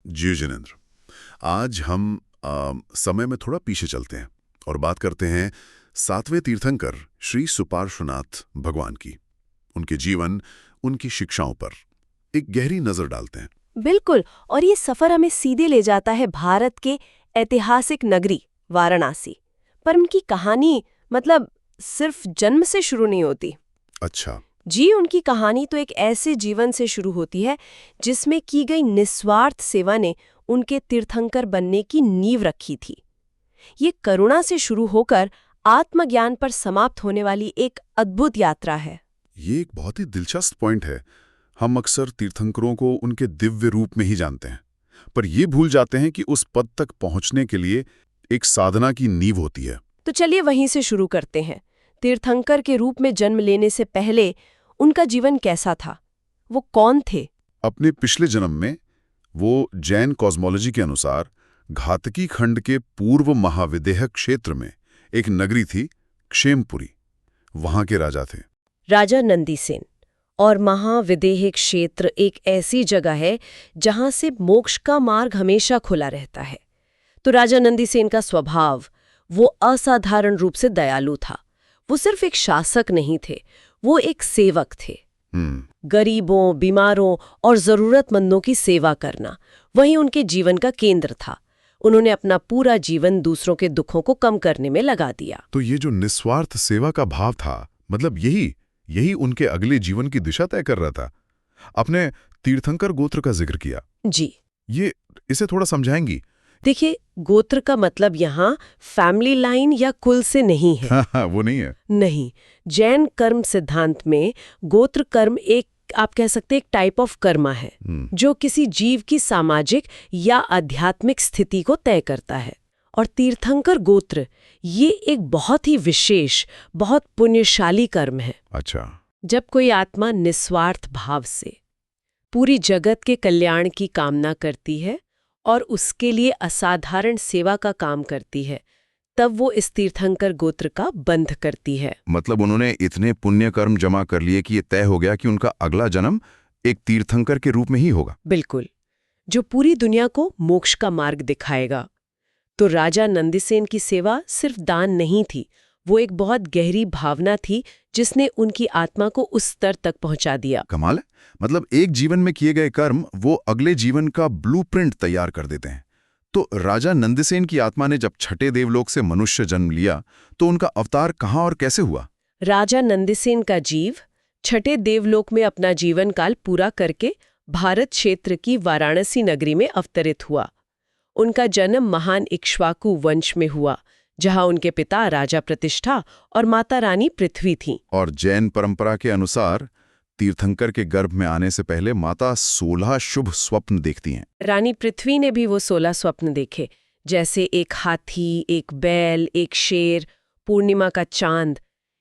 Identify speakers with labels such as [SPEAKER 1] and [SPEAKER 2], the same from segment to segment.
[SPEAKER 1] जी जिनेंद्र, आज हम समय में थोड़ा पीछे चलते हैं और बात करते हैं सातवें तीर्थंकर श्री सुपार्श्वनाथ भगवान की, उनके जीवन, उनकी शिक्षाओं पर एक गहरी नजर डालते हैं।
[SPEAKER 2] बिल्कुल। और ये सफर हमें सीधे ले जाता है भारत के ऐतिहासिक नगरी वाराणसी। पर उनकी कहानी मतलब सिर्फ जन्म से शुरू नहीं होती।
[SPEAKER 1] अच्छा।
[SPEAKER 2] जी, उनकी कहानी तो एक ऐसे जीवन से शुरू होती है जिसमें की गई निस्वार्थ सेवा ने उनके तीर्थंकर बनने की नींव रखी थी। ये करुणा से शुरू होकर आत्मज्ञान पर समाप्त होने वाली एक अद्भुत यात्रा है।
[SPEAKER 1] ये एक बहुत ही दिलचस्प पॉइंट है। हम अक्सर तीर्थंकरों को उनके दिव्य रूप में ही जानते हैं, पर ये भूल जाते हैं कि उस पद तक पहुंचने के लिए एक साधना की नींव होती है।
[SPEAKER 2] तो चलिए वहीं से शुरू करते हैं। तीर्थंकर के रूप में जन्म लेने से पहले उनका जीवन कैसा था? वो कौन थे?
[SPEAKER 1] अपने पिछले जन्म में वो जैन कॉस्मोलॉजी के अनुसार घातकी खंड के पूर्व महाविदेह क्षेत्र में एक नगरी थी, क्षेमपुरी, वहां के राजा थे।
[SPEAKER 2] राजा नंदीसेन। और महाविदेह क्षेत्र एक ऐसी जगह है जहां से मोक्ष का मार्ग हमेशा खुला रहता है। तो राजा नंदीसेन का स्वभाव वो असाधारण रूप से दयालु था। वो सिर्फ एक शासक नहीं थे, वो एक सेवक थे। गरीबों, बीमारों और जरूरतमंदों की सेवा करना वही उनके जीवन का केंद्र था। उन्होंने अपना पूरा जीवन दूसरों के दुखों को कम करने में लगा दिया।
[SPEAKER 1] तो ये जो निस्वार्थ सेवा का भाव था, मतलब यही उनके अगले जीवन की दिशा तय कर रहा था। अपने तीर्थंकर गोत्र का जिक्र किया।
[SPEAKER 2] जी,
[SPEAKER 1] इसे थोड़ा समझाएंगी?
[SPEAKER 2] देखिए, गोत्र का मतलब यहाँ फैमिली लाइन या कुल से नहीं है।
[SPEAKER 1] हाँ, वो नहीं है।
[SPEAKER 2] नहीं, जैन कर्म सिद्धांत में गोत्र कर्म एक, आप कह सकते हैं, एक टाइप ऑफ कर्मा है जो किसी जीव की सामाजिक या आध्यात्मिक स्थिति को तय करता है। और तीर्थंकर गोत्र ये एक बहुत ही विशेष, बहुत पुण्यशाली कर्म है।
[SPEAKER 1] अच्छा।
[SPEAKER 2] जब कोई आत्मा निस्वार्थ भाव से पूरी जगत के कल्याण की कामना करती है और उसके लिए असाधारण सेवा का काम करती है, तब वो इस तीर्थंकर गोत्र का बंध करती है।
[SPEAKER 3] मतलब उन्होंने इतने पुण्य कर्म जमा कर लिए कि ये तय हो गया कि उनका अगला जन्म एक तीर्थंकर के रूप में ही होगा।
[SPEAKER 2] बिल्कुल, जो पूरी दुनिया को मोक्ष का मार्ग दिखाएगा। तो राजा नंदीसेन की सेवा सिर्फ दान नहीं थी, वो एक बहुत गहरी भावना थी जिसने उनकी आत्मा को उस स्तर तक पहुंचा दिया।
[SPEAKER 3] कमाल है। मतलब एक जीवन में किए गए कर्म वो अगले जीवन का ब्लूप्रिंट तैयार कर देते हैं। तो राजा नंदीसेन की आत्मा ने जब छठे देवलोक से मनुष्य जन्म लिया तो उनका अवतार कहाँ और कैसे हुआ?
[SPEAKER 2] राजा नंदीसेन का जीव छठे देवलोक में अपना जीवन काल पूरा करके भारत क्षेत्र की वाराणसी नगरी में अवतरित हुआ। उनका जन्म महान इक्ष्वाकु वंश में हुआ, जहां उनके पिता राजा प्रतिष्ठा और माता रानी पृथ्वी थीं।
[SPEAKER 3] और जैन परंपरा के अनुसार तीर्थंकर के गर्भ में आने से पहले माता 16 शुभ स्वप्न देखती हैं।
[SPEAKER 2] रानी पृथ्वी ने भी वो 16 स्वप्न देखे, जैसे एक हाथी, एक बैल, एक शेर, पूर्णिमा का चांद।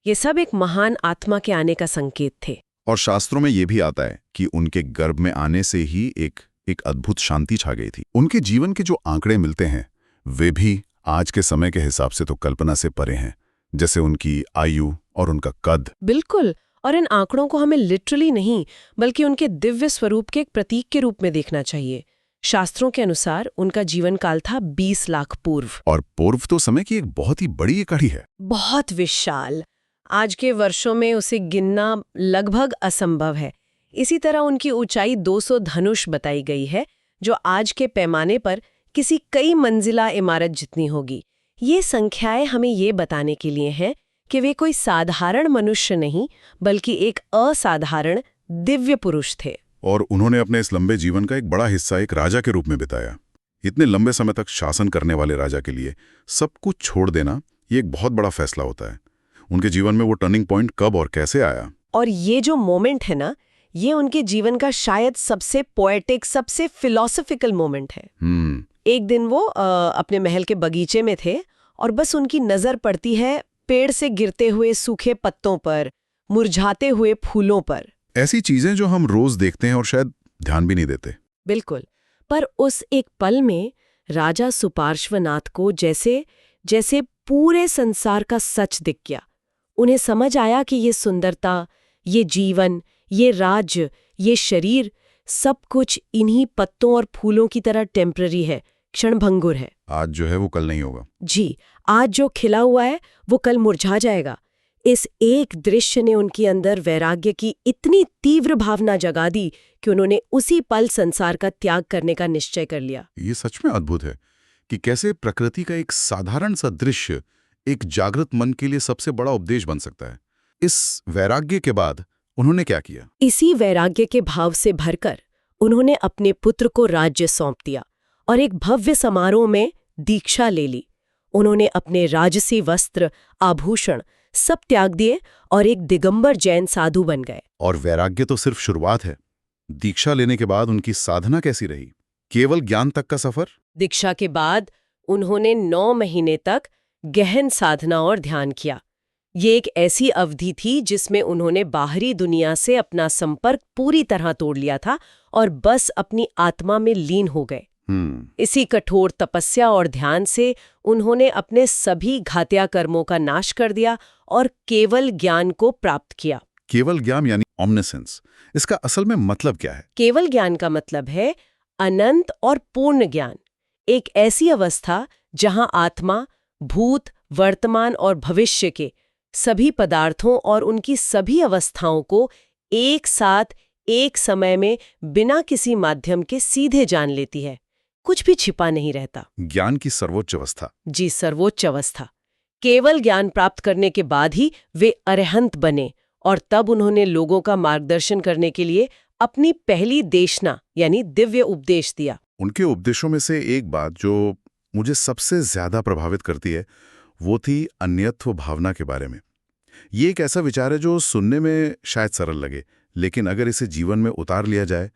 [SPEAKER 2] ये सब एक महान आत्मा के आने का संकेत थे।
[SPEAKER 3] और शास्त्रों में ये भी आता है कि उनके गर्भ में आने से ही एक अद्भुत शांति छा गई थी।
[SPEAKER 1] उनके जीवन के जो आंकड़े मिलते हैं वे भी आज के समय के हिसाब से तो कल्पना से परे हैं, जैसे उनकी आयु और उनका कद।
[SPEAKER 2] बिल्कुल, और इन आंकड़ों को हमें लिटरली नहीं बल्कि उनके दिव्य स्वरूप के एक प्रतीक के रूप में देखना चाहिए। शास्त्रों के अनुसार उनका जीवन काल था 20 लाख पूर्व।
[SPEAKER 1] और पूर्व तो समय की एक बहुत ही बड़ी इकाई है।
[SPEAKER 2] बहुत विशाल। आज के वर्षों में उसे गिनना लगभग असंभव है। इसी तरह उनकी ऊंचाई 200 धनुष बताई गई है, जो आज के पैमाने पर किसी कई मंजिला इमारत जितनी होगी। ये संख्याएं हमें ये बताने के लिए हैं कि वे कोई साधारण मनुष्य नहीं बल्कि एक असाधारण दिव्य पुरुष थे।
[SPEAKER 1] और उन्होंने अपने इस लंबे जीवन का एक बड़ा हिस्सा एक राजा के रूप में बिताया। इतने लंबे समय तक शासन करने वाले राजा के लिए सब कुछ छोड़ देना ये एक बहुत बड़ा फैसला होता है। उनके जीवन में वो टर्निंग पॉइंट कब और कैसे आया?
[SPEAKER 2] और ये जो मोमेंट है ना, ये उनके जीवन का शायद सबसे पोएटिक, सबसे फिलॉसफिकल मोमेंट है। एक दिन वो अपने महल के बगीचे में थे और बस उनकी नजर पड़ती है पेड़ से गिरते हुए सूखे पत्तों पर, मुरझाते हुए फूलों पर।
[SPEAKER 1] ऐसी चीजें जो हम रोज देखते हैं और शायद ध्यान भी नहीं देते।
[SPEAKER 2] बिल्कुल, पर उस एक पल में राजा सुपार्श्वनाथ को जैसे पूरे संसार का सच दिख गया। उन्हें समझ आया कि ये सुंदरता, ये जीवन, ये राज्य, ये शरीर सब कुछ इन्हीं पत्तों और फूलों की तरह टेम्पररी है, क्षणभंगुर है।
[SPEAKER 3] आज जो है वो कल नहीं होगा।
[SPEAKER 2] जी, आज जो खिला हुआ है वो कल मुरझा जाएगा। इस एक दृश्य ने उनके अंदर वैराग्य की इतनी तीव्र भावना जगा दी कि उन्होंने उसी पल संसार का त्याग करने का निश्चय कर लिया।
[SPEAKER 3] ये सच में अद्भुत है कि कैसे प्रकृति का एक साधारण सा दृश्य एक जागृत मन के लिए सबसे बड़ा उपदेश बन सकता है। इस वैराग्य के बाद उन्होंने क्या किया?
[SPEAKER 2] इसी वैराग्य के भाव से भरकर उन्होंने अपने पुत्र को राज्य सौंप दिया और एक भव्य समारोह में दीक्षा ले ली। उन्होंने अपने राजसी वस्त्र, आभूषण सब त्याग दिए और एक दिगंबर जैन साधु बन गए।
[SPEAKER 3] और वैराग्य तो सिर्फ शुरुआत है। दीक्षा लेने के बाद उनकी साधना कैसी रही? केवल ज्ञान तक का सफर?
[SPEAKER 2] दीक्षा के बाद उन्होंने 9 महीने तक गहन साधना और ध्यान किया। ये एक ऐसी अवधि थी जिसमें उन्होंने बाहरी दुनिया से अपना संपर्क पूरी तरह तोड़ लिया था और बस अपनी आत्मा में लीन हो गए। इसी कठोर तपस्या और ध्यान से उन्होंने अपने सभी घातिया कर्मों का नाश कर दिया और केवल ज्ञान को प्राप्त किया।
[SPEAKER 3] केवल ज्ञान यानी ओमनिसेंस, इसका असल में मतलब क्या है?
[SPEAKER 2] केवल ज्ञान का मतलब है अनंत और पूर्ण ज्ञान, एक ऐसी अवस्था जहां आत्मा भूत, वर्तमान और भविष्य के सभी पदार्थों और उनकी सभी अवस्थाओं को एक साथ एक समय में बिना किसी माध्यम के सीधे जान लेती है। कुछ भी छिपा नहीं रहता।
[SPEAKER 3] ज्ञान की सर्वोच्च अवस्था।
[SPEAKER 2] जी, सर्वोच्च अवस्था। केवल ज्ञान प्राप्त करने के बाद ही वे अरहंत बने और तब उन्होंने लोगों का मार्गदर्शन करने के लिए अपनी पहली देशना यानी दिव्य उपदेश दिया।
[SPEAKER 3] उनके उपदेशों में से एक बात जो मुझे सबसे ज्यादा प्रभावित करती है वो थी अन्यत्व भावना के बारे में। ये एक ऐसा विचार है जो सुनने में शायद सरल लगे, लेकिन अगर इसे जीवन में उतार लिया जाए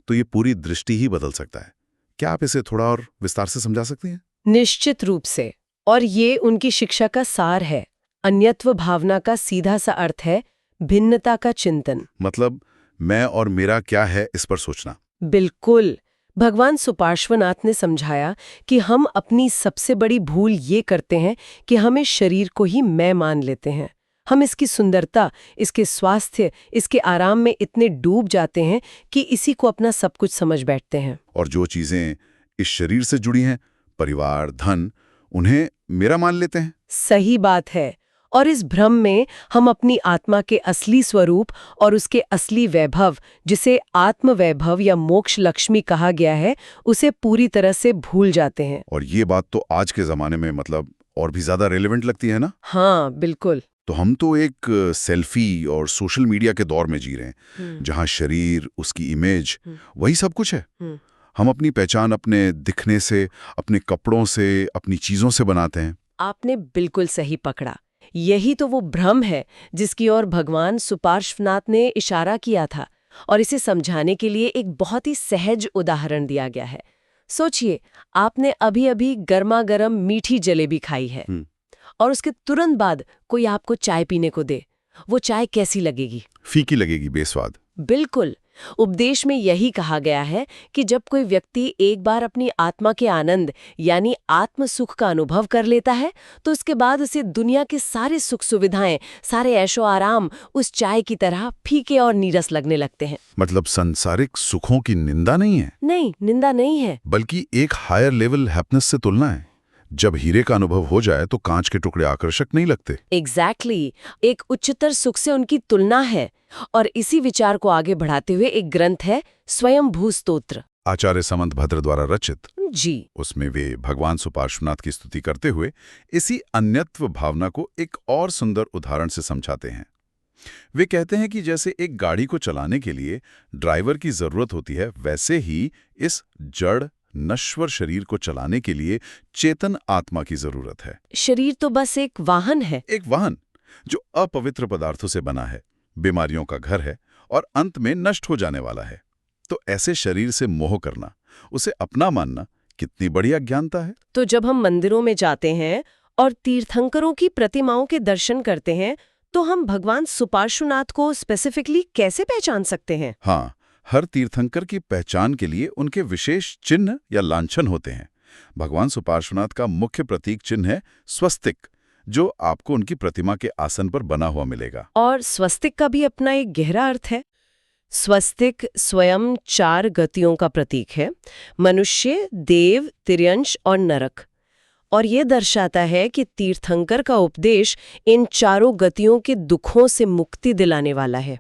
[SPEAKER 3] तो ये पूरी दृष्टि ही बदल सकता है। क्या आप इसे थोड़ा और विस्तार से समझा सकती हैं?
[SPEAKER 2] निश्चित रूप से, और ये उनकी शिक्षा का सार है। अन्यत्व भावना का सीधा सा अर्थ है भिन्नता का चिंतन।
[SPEAKER 3] मतलब मैं और मेरा क्या है इस पर सोचना।
[SPEAKER 2] बिल्कुल। भगवान सुपार्श्वनाथ ने समझाया कि हम अपनी सबसे बड़ी भूल ये करते हैं कि हम इस शरीर को ही मैं मान लेते हैं। हम इसकी सुंदरता, इसके स्वास्थ्य, इसके आराम में इतने डूब जाते हैं कि इसी को अपना सब कुछ समझ बैठते हैं।
[SPEAKER 3] और जो चीजें इस शरीर से जुड़ी हैं, परिवार, धन, उन्हें मेरा मान लेते हैं।
[SPEAKER 2] सही बात है। और इस भ्रम में हम अपनी आत्मा के असली स्वरूप और उसके असली वैभव, जिसे आत्मवैभव या मोक्ष लक्ष्मी कहा गया है, उसे पूरी तरह से भूल जाते हैं।
[SPEAKER 3] और ये बात तो आज के जमाने में मतलब और भी ज्यादा रेलेवेंट लगती है ना?
[SPEAKER 2] हाँ, बिल्कुल।
[SPEAKER 3] तो हम तो एक सेल्फी और सोशल मीडिया के दौर में जी रहे हैं, जहां शरीर, उसकी इमेज, वही सब कुछ है। हम अपनी पहचान अपने दिखने से, अपने कपड़ों से, अपनी चीजों से बनाते हैं।
[SPEAKER 2] आपने बिल्कुल सही पकड़ा। यही तो वो भ्रम है जिसकी ओर भगवान सुपार्श्वनाथ ने इशारा किया था, और इसे समझाने के लिए एक बहुत ही सहज उदाहरण दिया गया है। सोचिए, आपने अभी-अभी गर्मा-गर्म मीठी जलेबी खाई है और उसके तुरंत बाद कोई आपको चाय पीने को दे, वो चाय कैसी लगेगी?
[SPEAKER 3] फीकी लगेगी, बेस्वाद।
[SPEAKER 2] बिल्कुल। उपदेश में यही कहा गया है कि जब कोई व्यक्ति एक बार अपनी आत्मा के आनंद यानी आत्म सुख का अनुभव कर लेता है, तो उसके बाद उसे दुनिया के सारे सुख सुविधाएं, सारे ऐशो आराम उस चाय की तरह फीके और नीरस लगने लगते हैं।
[SPEAKER 3] मतलब सांसारिक सुखों की निंदा नहीं है?
[SPEAKER 2] नहीं, निंदा नहीं है,
[SPEAKER 3] बल्कि एक हायर लेवल हैप्पीनेस से तुलना है। जब हीरे का अनुभव हो जाए तो कांच के टुकड़े आकर्षक नहीं लगते।
[SPEAKER 2] एग्जैक्टली। एक उच्चतर सुख से उनकी तुलना है। और इसी विचार को आगे बढ़ाते हुए एक ग्रंथ है स्वयंभू स्तोत्र,
[SPEAKER 3] आचार्य समंतभद्र द्वारा रचित।
[SPEAKER 2] जी।
[SPEAKER 3] उसमें वे भगवान सुपार्श्वनाथ की स्तुति करते हुए इसी अन्यत्व भावना को एक और सुंदर उदाहरण से समझाते हैं। वे कहते हैं कि जैसे एक गाड़ी को चलाने के लिए ड्राइवर की जरूरत होती है, वैसे ही इस जड़ नश्वर शरीर को चलाने के लिए चेतन आत्मा की जरूरत है।
[SPEAKER 2] शरीर तो बस एक वाहन है।
[SPEAKER 3] एक वाहन जो अपवित्र पदार्थों से बना है, बीमारियों का घर है और अंत में नष्ट हो जाने वाला है। तो ऐसे शरीर से मोह करना, उसे अपना मानना कितनी बड़ी अज्ञानता है।
[SPEAKER 2] तो जब हम मंदिरों में जाते हैं और तीर्थंकरों की प्रतिमाओं के दर्शन करते हैं, तो हम भगवान सुपार्श्वनाथ को स्पेसिफिकली कैसे पहचान सकते हैं?
[SPEAKER 3] हाँ, हर तीर्थंकर की पहचान के लिए उनके विशेष चिन्ह या लांछन होते हैं। भगवान सुपार्श्वनाथ का मुख्य प्रतीक चिन्ह है स्वस्तिक, जो आपको उनकी प्रतिमा के आसन पर बना हुआ मिलेगा।
[SPEAKER 2] और स्वस्तिक का भी अपना एक गहरा अर्थ है। स्वस्तिक स्वयं 4 गतियों का प्रतीक है, मनुष्य, देव, तिर्यंश और नरक। और ये दर्शाता है कि तीर्थंकर का उपदेश इन चारों गतियों के दुखों से मुक्ति दिलाने वाला है।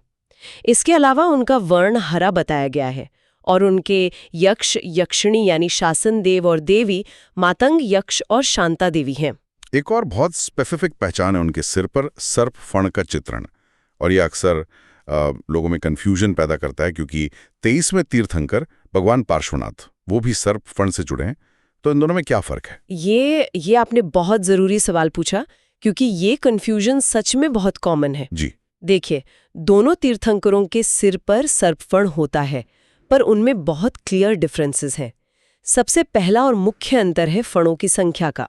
[SPEAKER 2] इसके अलावा उनका वर्ण हरा बताया गया है और उनके यक्ष यक्षिणी यानी शासन देव और देवी मातंग यक्ष और शांता देवी हैं।
[SPEAKER 3] एक और बहुत स्पेसिफिक पहचान है उनके सिर पर सर्प फण का चित्रण, और यह अक्सर लोगों में कंफ्यूजन पैदा करता है क्योंकि 23वें तीर्थंकर भगवान पार्श्वनाथ वो भी सर्प फण से जुड़े हैं। तो इन दोनों में क्या फर्क है?
[SPEAKER 2] ये आपने बहुत जरूरी सवाल पूछा, क्योंकि ये कंफ्यूजन सच में बहुत कॉमन है।
[SPEAKER 3] जी
[SPEAKER 2] देखिए, दोनों तीर्थंकरों के सिर पर सर्पफण होता है, पर उनमें बहुत क्लियर डिफरेंसेस हैं। सबसे पहला और मुख्य अंतर है फणों की संख्या का।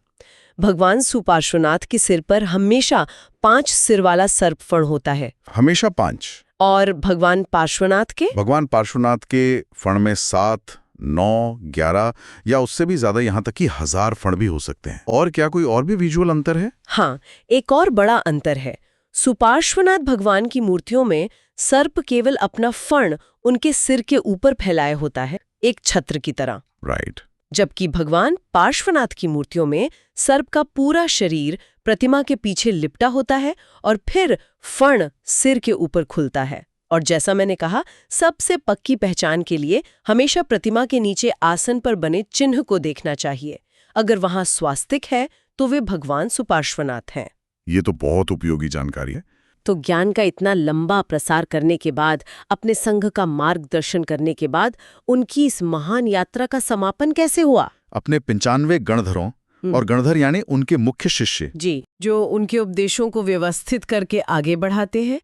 [SPEAKER 2] भगवान सुपार्श्वनाथ के सिर पर हमेशा 5 सिर वाला सर्पफण होता है।
[SPEAKER 3] हमेशा 5?
[SPEAKER 2] और भगवान पार्श्वनाथ के
[SPEAKER 3] फण में 7, 9, 11 या उससे भी ज्यादा, यहाँ तक कि 1000 फण भी हो सकते हैं। और क्या कोई और भी विजुअल अंतर है?
[SPEAKER 2] हाँ, एक और बड़ा अंतर है। सुपार्श्वनाथ भगवान की मूर्तियों में सर्प केवल अपना फण उनके सिर के ऊपर फैलाए होता है, एक छत्र की तरह।
[SPEAKER 3] राइट।
[SPEAKER 2] जबकि भगवान पार्श्वनाथ की मूर्तियों में सर्प का पूरा शरीर प्रतिमा के पीछे लिपटा होता है और फिर फण सिर के ऊपर खुलता है। और जैसा मैंने कहा, सबसे पक्की पहचान के लिए हमेशा प्रतिमा के नीचे आसन पर बने चिन्ह को देखना चाहिए। अगर वहां स्वास्तिक है तो वे भगवान सुपार्श्वनाथ हैं।
[SPEAKER 3] ये तो बहुत उपयोगी जानकारी है।
[SPEAKER 2] तो ज्ञान का इतना लंबा प्रसार करने के बाद, अपने संघ का मार्गदर्शन करने के बाद, उनकी इस महान यात्रा का समापन कैसे हुआ?
[SPEAKER 3] अपने 95 गणधरों, और गणधर यानी उनके मुख्य शिष्य
[SPEAKER 2] जी, जो उनके उपदेशों को व्यवस्थित करके आगे बढ़ाते हैं।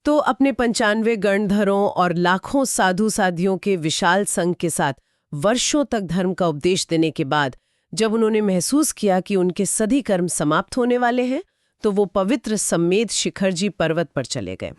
[SPEAKER 2] तो अपने 95 गणधरों और लाखों साधु साधियों के विशाल संघ के साथ वर्षों तक धर्म का उपदेश देने के बाद, जब उन्होंने महसूस किया कि उनके सभी कर्म समाप्त होने वाले हैं, तो वो पवित्र सम्मेद शिखरजी पर्वत पर चले गए।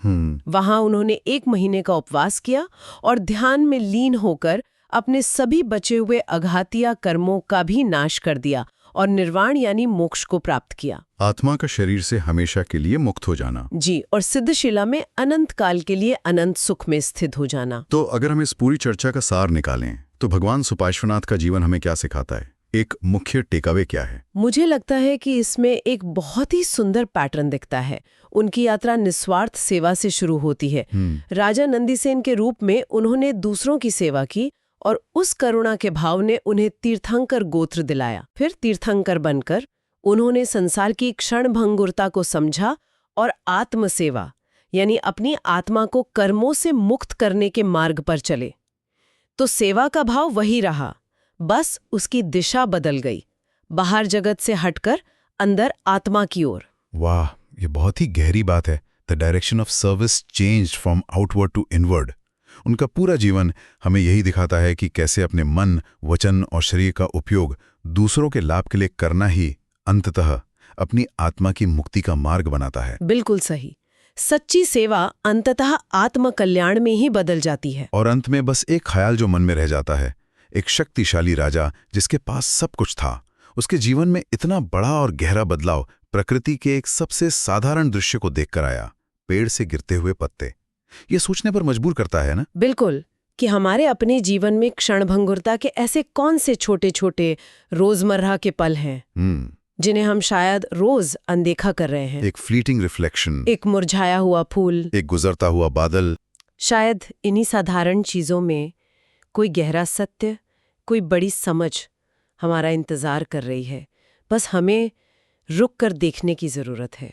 [SPEAKER 2] वहां उन्होंने 1 महीने का उपवास किया और ध्यान में लीन होकर अपने सभी बचे हुए अघातिया कर्मों का भी नाश कर दिया और निर्वाण यानी मोक्ष को प्राप्त किया।
[SPEAKER 3] आत्मा का शरीर से हमेशा के लिए मुक्त हो जाना।
[SPEAKER 2] जी, और सिद्धशिला में अनंत काल के लिए अनंत सुख में स्थित हो जाना।
[SPEAKER 3] तो अगर हम इस पूरी चर्चा का सार निकालें तो भगवान सुपार्श्वनाथ का जीवन हमें क्या सिखाता है? एक मुख्य टेकअवे क्या है?
[SPEAKER 2] मुझे लगता है कि इसमें एक बहुत ही सुंदर पैटर्न दिखता है। उनकी यात्रा निस्वार्थ सेवा से शुरू होती है। राजा नंदीसेन के रूप में उन्होंने दूसरों की सेवा की और उस करुणा के भाव ने उन्हें तीर्थंकर गोत्र दिलाया। फिर तीर्थंकर बनकर उन्होंने संसार की क्षणभंगुरता को समझा और आत्मसेवा यानी अपनी आत्मा को कर्मों से मुक्त करने के मार्ग पर चले। तो सेवा का भाव वही रहा, बस उसकी दिशा बदल गई, बाहर जगत से हटकर अंदर आत्मा की ओर।
[SPEAKER 3] वाह, ये बहुत ही गहरी बात है। The direction of service changed from outward to inward. उनका पूरा जीवन हमें यही दिखाता है कि कैसे अपने मन, वचन और शरीर का उपयोग दूसरों के लाभ के लिए करना ही अंततः अपनी आत्मा की मुक्ति का मार्ग बनाता है।
[SPEAKER 2] बिल्कुल सही। सच्ची सेवा अंततः आत्म कल्याण में ही बदल जाती है।
[SPEAKER 3] और अंत में बस एक ख्याल जो मन में रह जाता है, एक शक्तिशाली राजा जिसके पास सब कुछ था, उसके जीवन में इतना बड़ा और गहरा बदलाव प्रकृति के एक सबसे साधारण दृश्य को देखकर आया, पेड़ से गिरते हुए पत्ते। ये सोचने पर मजबूर करता है ना?
[SPEAKER 2] बिल्कुल, कि हमारे अपने जीवन में क्षणभंगुरता के ऐसे कौन से छोटे छोटे रोजमर्रा के पल हैं जिन्हें हम शायद रोज अनदेखा कर रहे हैं।
[SPEAKER 3] एक फ्लीटिंग रिफ्लेक्शन,
[SPEAKER 2] एक मुरझाया हुआ फूल,
[SPEAKER 3] एक गुजरता हुआ बादल।
[SPEAKER 2] शायद इन्हीं साधारण चीजों में कोई गहरा सत्य, कोई बड़ी समझ हमारा इंतजार कर रही है। बस हमें रुक कर देखने की जरूरत है।